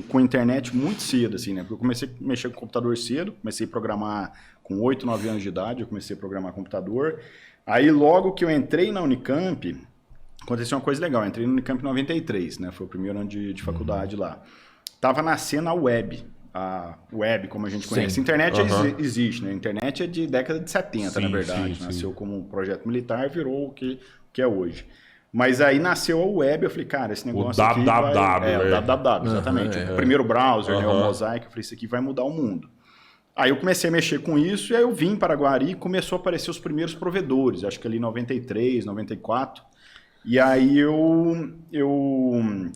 Com internet muito cedo, assim, né? Porque eu comecei a mexer com computador cedo, comecei a programar com 8, 9 anos de idade, eu comecei a programar computador. Aí, logo que eu entrei na Unicamp, aconteceu uma coisa legal. Eu entrei na Unicamp em 93, né? Foi o primeiro ano de faculdade lá. Tava nascendo a web, como a gente conhece. A internet existe, né? A internet é de década de 70, na verdade. Nasceu como um projeto militar, virou o que é hoje. Mas aí nasceu a web, eu falei, cara, esse negócio aqui o www, exatamente. O primeiro browser, né, o Mosaic, eu falei, isso aqui vai mudar o mundo. Aí eu comecei a mexer com isso, e aí eu vim para Guari e começou a aparecer os primeiros provedores, acho que ali em 93, 94. E aí eu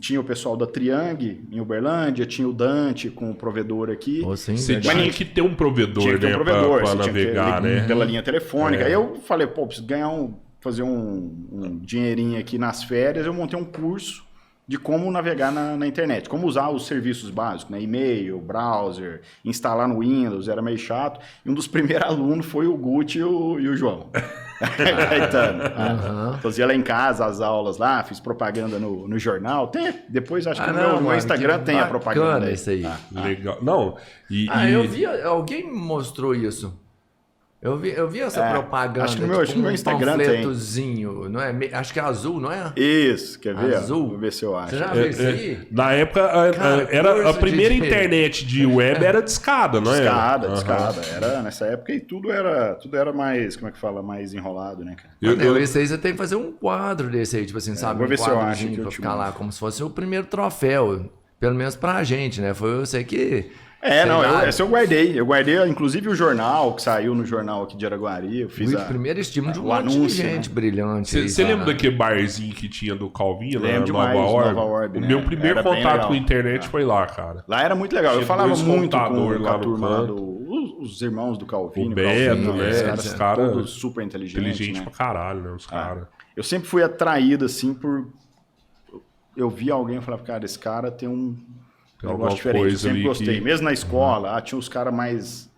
tinha o pessoal da Triang em Uberlândia, tinha o Dante com o provedor aqui. Você tinha que ter um provedor, tinha que ter um provedor, para navegar, né? Pela linha telefônica. Aí eu falei, pô, preciso fazer um dinheirinho aqui nas férias, eu montei um curso de como navegar na internet, como usar os serviços básicos, né? E-mail, browser, instalar no Windows, era meio chato. E um dos primeiros alunos foi o Guti e o João. Caetano. Fazia lá em casa as aulas lá, fiz propaganda no jornal. Depois acho que no meu Instagram tem a propaganda. Isso aí. Legal. Não, eu vi, alguém me mostrou isso. Eu vi essa propaganda. Acho que no meu Instagram panfletozinho, não é? Acho que é azul, não é? Isso, quer ver? Azul. Vou ver se eu acho. Você já viu isso aí? Na época, era a primeira internet de web era discada, não é? Discada. Nessa época e tudo era mais, como é que fala? Mais enrolado, né, cara? Esse aí você tem que fazer um quadro desse aí, tipo assim, sabe? Vou ver se eu acho pra ficar lá, como se fosse o primeiro troféu. Pelo menos pra gente, né? Foi eu sei que... Esse eu guardei. Eu guardei, inclusive, o jornal, que saiu no jornal aqui de Araguari. Eu fiz o primeiro estímulo de um monte de gente brilhante. Você lembra daquele barzinho que tinha do Calvinho, lá na Nova Orb? O meu primeiro contato com a internet foi lá, cara. Lá era muito legal. Eu falava muito com a turma lá os irmãos do Calvinho. O Beto, né? Os caras todos super inteligentes. Inteligente pra caralho, né? Os caras. Eu sempre fui atraído, assim, por... Eu via alguém e falava, cara, esse cara tem um... Eu gosto diferente, eu sempre gostei. Mesmo na escola, tinha os caras mais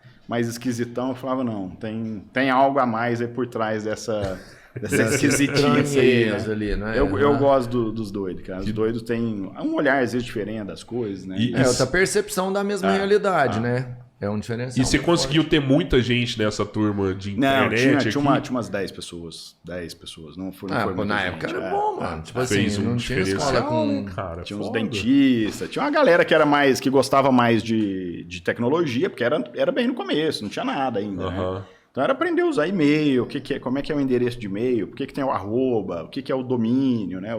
esquisitão, eu falava, não, tem algo a mais aí por trás dessa esquisitice aí, né? Ali, não é? Eu gosto dos doidos, cara. Os doidos têm um olhar, às vezes, diferente das coisas, né? Outra percepção da mesma realidade, né? É um diferencial. E você conseguiu ter muita gente nessa turma de internet? Não, tinha umas 10 pessoas. 10 pessoas. Não foi na época era bom, mano. Tipo assim, não tinha escola com... Cara, tinha uns dentistas. Tinha uma galera que gostava mais de tecnologia, porque era bem no começo, não tinha nada ainda, né? Então era aprender a usar e-mail, como é que é o endereço de e-mail, por que tem o arroba, o que é o domínio, né?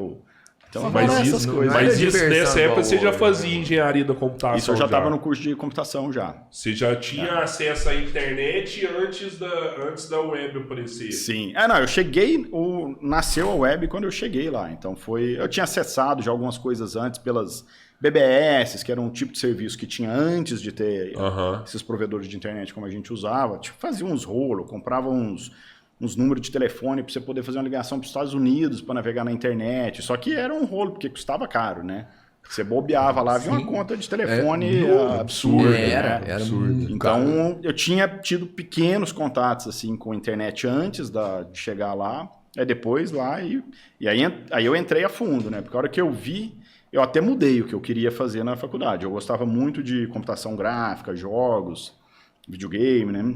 Então, mas isso nessa época você já fazia engenharia da computação. Isso eu já estava no curso de computação já. Você já tinha acesso à internet antes da web aparecer? Sim. Eu cheguei, nasceu a web quando eu cheguei lá. Então eu tinha acessado já algumas coisas antes pelas BBS, que era um tipo de serviço que tinha antes de ter esses provedores de internet como a gente usava. Tipo, fazia uns rolos, comprava uns números de telefone para você poder fazer uma ligação para os Estados Unidos para navegar na internet. Só que era um rolo, porque custava caro, né? Você bobeava lá, havia uma conta de telefone absurda. Era absurdo. Então, eu tinha tido pequenos contatos assim com a internet antes de chegar lá. Depois lá, e aí eu entrei a fundo, né? Porque a hora que eu vi, eu até mudei o que eu queria fazer na faculdade. Eu gostava muito de computação gráfica, jogos, videogame, né?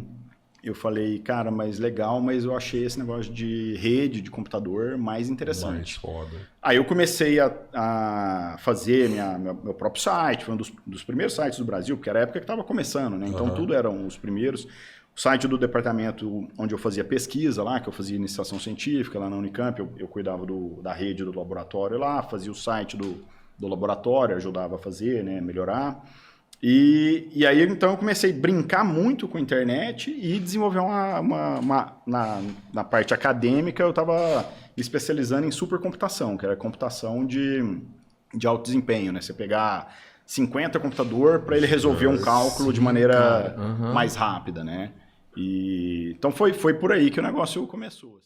Eu falei, cara, mas legal, mas eu achei esse negócio de rede, de computador mais interessante. Mais foda. Aí eu comecei a fazer meu próprio site, foi um dos primeiros sites do Brasil, porque era a época que estava começando, né? Então tudo eram os primeiros. O site do departamento onde eu fazia pesquisa lá, que eu fazia iniciação científica lá na Unicamp, eu cuidava da rede do laboratório lá, fazia o site do laboratório, ajudava a fazer, né, melhorar. E aí, então, eu comecei a brincar muito com a internet e desenvolver na parte acadêmica, eu estava me especializando em supercomputação, que era computação de alto desempenho, né? Você pegar 50 computador para ele resolver um cálculo de maneira mais rápida, né? Então, foi por aí que o negócio começou.